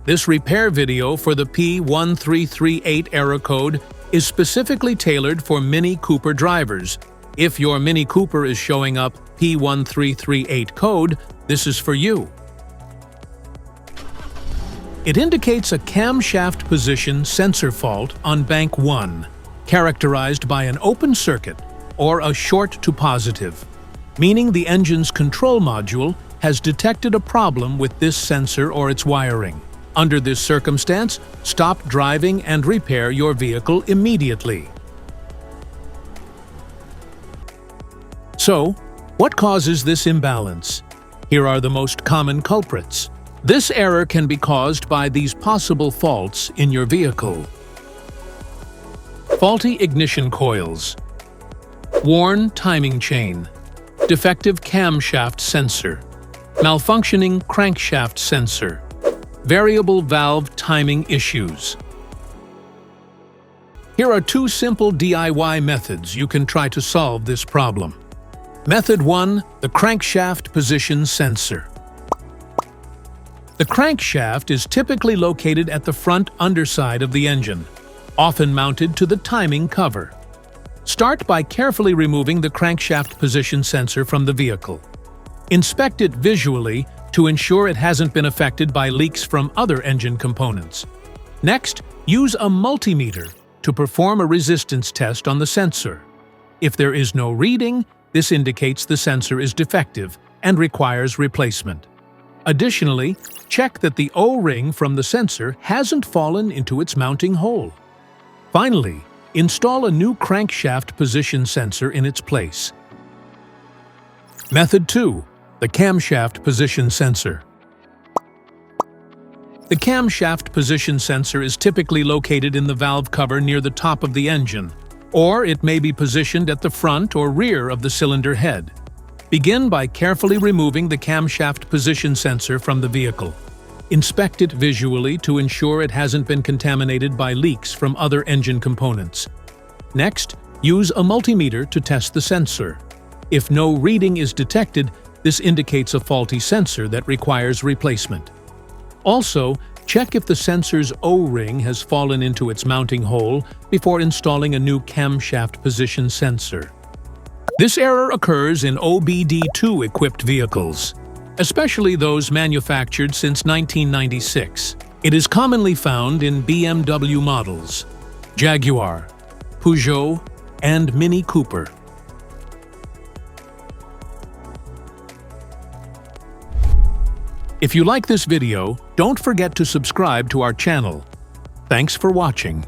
This repair video for the P1338 error code is specifically tailored for Mini Cooper drivers. If your Mini Cooper is showing up P1338 code, this is for you. It indicates a camshaft position sensor fault on bank 1, characterized by an open circuit or a short to positive, meaning the engine's control module has detected a problem with this sensor or its wiring. Under this circumstance, stop driving and repair your vehicle immediately. So, what causes this imbalance? Here are the most common culprits. This error can be caused by these possible faults in your vehicle. Faulty ignition coils, worn timing chain, defective camshaft sensor, malfunctioning crankshaft sensor, variable valve timing issues. Here are 2 simple DIY methods you can try to solve this problem. Method 1. The crankshaft position sensor. The crankshaft is typically located at the front underside of the engine, often mounted to the timing cover. Start by carefully removing the crankshaft position sensor from the vehicle. Inspect it visually to ensure it hasn't been affected by leaks from other engine components. Next, use a multimeter to perform a resistance test on the sensor. If there is no reading, this indicates the sensor is defective and requires replacement. Additionally, check that the O-ring from the sensor hasn't fallen into its mounting hole. Finally, install a new crankshaft position sensor in its place. Method 2. The camshaft position sensor. The camshaft position sensor is typically located in the valve cover near the top of the engine, or it may be positioned at the front or rear of the cylinder head. Begin by carefully removing the camshaft position sensor from the vehicle. Inspect it visually to ensure it hasn't been contaminated by leaks from other engine components. Next, use a multimeter to test the sensor. If no reading is detected, this indicates a faulty sensor that requires replacement. Also, check if the sensor's O-ring has fallen into its mounting hole before installing a new camshaft position sensor. This error occurs in OBD2-equipped vehicles, especially those manufactured since 1996. It is commonly found in BMW models, Jaguar, Peugeot, and Mini Cooper. If you like this video, don't forget to subscribe to our channel. Thanks for watching.